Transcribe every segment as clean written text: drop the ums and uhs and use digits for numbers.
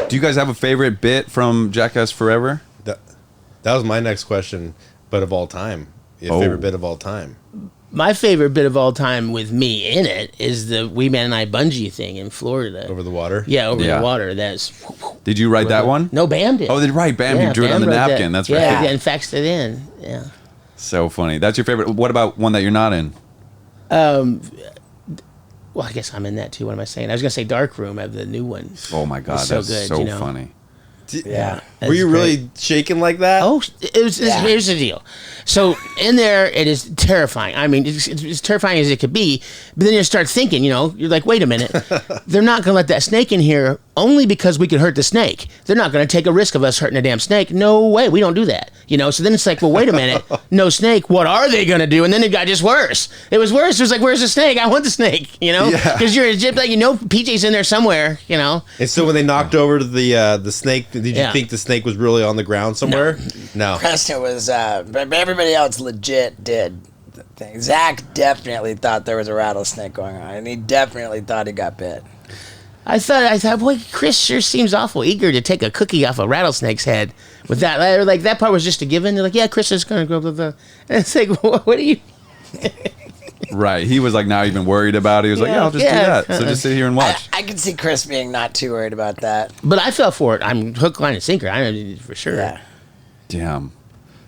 Do you guys have a favorite bit from Jackass Forever? That was my next question, but of all time. Your favorite bit of all time? My favorite bit of all time with me in it is the Wee Man and I bungee thing in Florida. Over the water? Yeah, over the water. That's. Did you write that one? No, Bam did. Oh, right. Bam, you drew it on the napkin. That's right. Yeah, and faxed it in. Yeah. So funny. That's your favorite. What about one that you're not in? Well, I guess I'm in that too. What am I saying? I was going to say Dark Room of the new one. Oh, my God. That's so funny. Yeah. Were you really shaking like that? Oh, here's the deal. So in there, it is terrifying. I mean, it's as terrifying as it could be. But then you start thinking, you're like, wait a minute. They're not going to let that snake in here only because we could hurt the snake. They're not going to take a risk of us hurting a damn snake. No way. We don't do that. So then it's like, well, wait a minute. No snake. What are they going to do? And then it got just worse. It was worse. It was like, where's the snake? I want the snake, Because you're like, PJ's in there somewhere, And so when they knocked over to the snake, did you think the snake was really on the ground somewhere? No. Preston was, but everybody else legit did. Zach definitely thought there was a rattlesnake going on, and he definitely thought he got bit. I thought, boy, Chris sure seems awful eager to take a cookie off a rattlesnake's head. With that, like that part was just a given. They're like, yeah, Chris is going to go. Blah, blah. And it's like, what are you? Right. He was like not even worried about it. He was like, I'll just do that. So just sit here and watch. I could see Chris being not too worried about that. But I fell for it. I'm hook, line, and sinker. I know for sure. Yeah. Damn.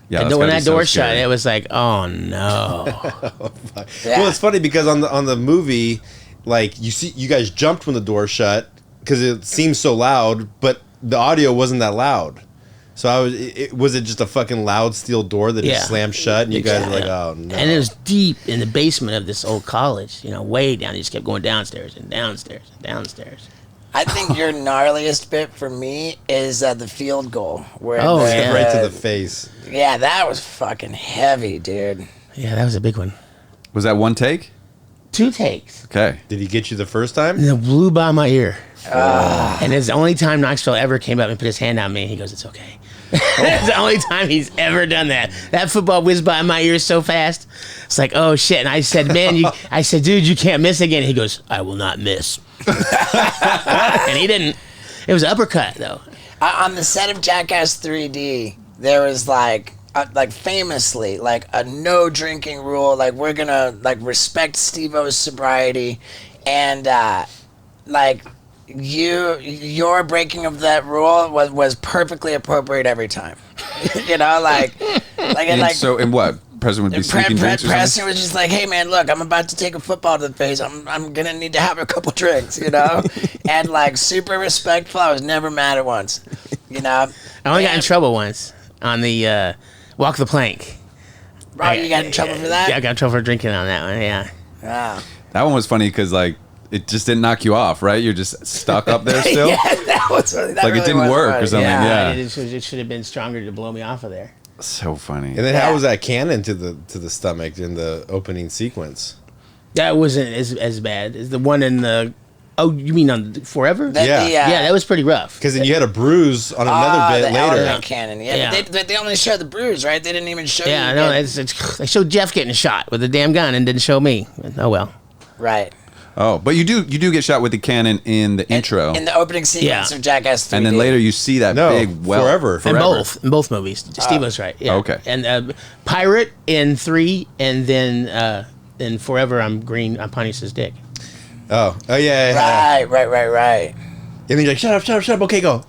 Yeah. And when that door shut, it was like, oh no. Well, it's funny because on the movie, like you guys jumped when the door shut because it seemed so loud, but the audio wasn't that loud. So was it just a fucking loud steel door that just slammed shut, and you guys were like, oh no. And it was deep in the basement of this old college, way down. You just kept going downstairs and downstairs and downstairs. I think your gnarliest bit for me is the field goal. Where right to the face. Yeah, that was fucking heavy, dude. Yeah, that was a big one. Was that one take? 2 takes. Okay. Did he get you the first time? And it blew by my ear. And it's the only time Knoxville ever came up and put his hand on me. He goes, it's okay. It's the only time he's ever done that. That football whizzed by my ears so fast. It's like, oh shit. And I said, dude, you can't miss again. He goes, I will not miss. And he didn't. It was an uppercut though. On the set of Jackass 3D, there was famously a no drinking rule. Like, we're gonna respect Steve-O's sobriety, and your breaking of that rule was perfectly appropriate every time. So in what? President would be speaking drinks or something? Preston was just like, hey man, look, I'm about to take a football to the face. I'm gonna need to have a couple drinks, and super respectful. I was never mad at once, I only got in trouble once on the walk the plank. Oh, you got in trouble for that? Yeah, I got in trouble for drinking on that one. Yeah. Wow. That one was funny because it just didn't knock you off, right? You're just stuck up there still. Yeah, that really it didn't work or something. Yeah. It should have been stronger to blow me off of there. So funny. And then how was that cannon to the stomach in the opening sequence? That wasn't as bad as the one in the. Oh, you mean on Forever? Yeah, that was pretty rough. Because then you had a bruise on another bit later. The cannon. Yeah. They only showed the bruise, right? They didn't even show. Yeah, no, they showed Jeff getting shot with a damn gun and didn't show me. Oh well. Right. Oh, but you do get shot with the cannon in the intro. In the opening sequence of Jackass 3D. And then later you see that big Forever. In both movies. Steve was right. Yeah. Okay. And Pirate in 3, and then in Forever I'm Pontius's dick. Oh yeah. Right. And then you're like, shut up, okay, go.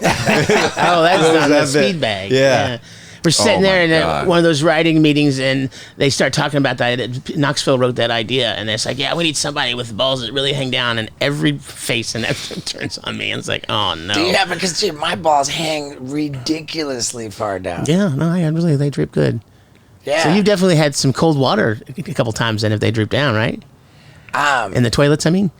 That's on the speed bag. Yeah. We're sitting there in one of those writing meetings, and they start talking about that. Knoxville wrote that idea, and it's like, yeah, we need somebody with balls that really hang down, and every face and everything turns on me, and it's like, oh no. Do you have, because my balls hang ridiculously far down. Yeah, no, they drip good. Yeah. So you definitely had some cold water a couple times then if they droop down, right? In the toilets, I mean.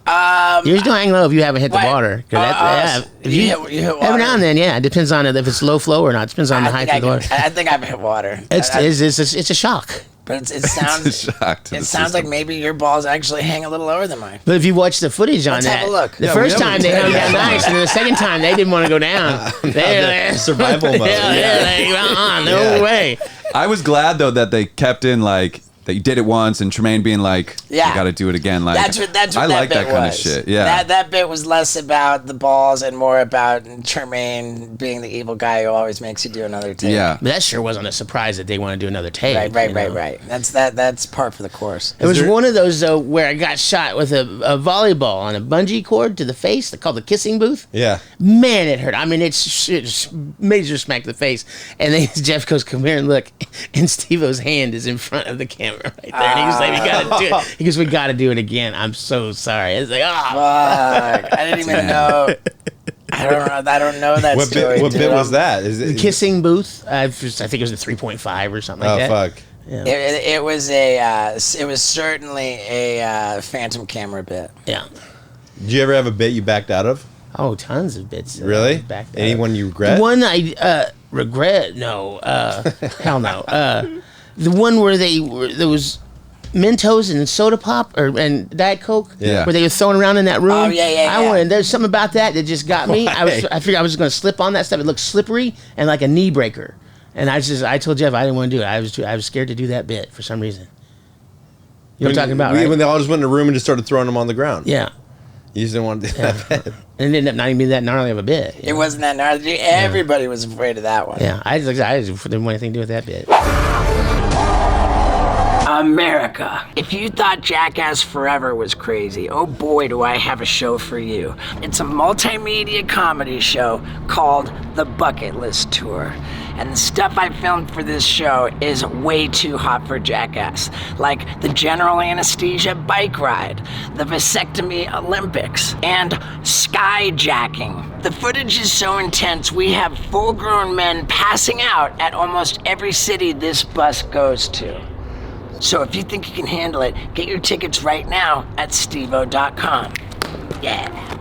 Yours don't hang low if you haven't hit the water. If you hit water. Every now and then, yeah. It depends on if it's low flow or not. It depends on the height of the water. I think I've hit water. It's a shock. But it sounds like maybe your balls actually hang a little lower than mine. But if you watch the footage on Let's that, have a look. the first time they hung down nice, and then the second time they didn't want to go down. They're survival mode. No way. I was glad though that they kept in that you did it once, and Tremaine being like, Yeah. you got to do it again. Like That's what I that like bit that kind of was. shit. Yeah. That bit was less about the balls and more about Tremaine being the evil guy who always makes you do another take. Yeah. But that sure wasn't a surprise that they want to do another take. Right. That's par for the course. It was one of those though where I got shot with a volleyball on a bungee cord to the face. They called the kissing booth. Yeah. Man, it hurt. I mean, it's major smack to the face. And then Jeff goes, "Come here and look." And Steve-O's hand is in front of the camera right there. And he was like, "We gotta do it." He goes, "We gotta do it again. I'm so sorry." I was like, "Oh, Fuck. I didn't even know. I don't know that What story. bit was that? Is the it kissing booth." I think it was a 3.5 or something like that. Oh fuck. Yeah. It was certainly a phantom camera bit. Yeah. Did you ever have a bit you backed out of? Oh, tons of bits. Really? Back Anyone you regret? The one I regret? No. Hell no. The one where there was Mentos and soda pop and Diet Coke. Yeah. Where they were throwing around in that room. Oh, yeah. There's something about that just got me. I figured I was going to slip on that stuff. It looked slippery and like a knee breaker. And I told Jeff I didn't want to do it. I was scared to do that bit for some reason. You know what I'm talking about, right? When they all just went in a room and just started throwing them on the ground. Yeah. You just didn't want to do that bit. And it ended up not even being that gnarly of a bit. It wasn't that gnarly. Everybody was afraid of that one. Yeah, I just didn't want anything to do with that bit. America. If you thought Jackass Forever was crazy, oh boy do I have a show for you. It's a multimedia comedy show called The Bucket List Tour. And the stuff I filmed for this show is way too hot for Jackass. Like the general anesthesia bike ride, the vasectomy Olympics, and skyjacking. The footage is so intense we have full-grown men passing out at almost every city this bus goes to. So if you think you can handle it, get your tickets right now at stevo.com. Yeah.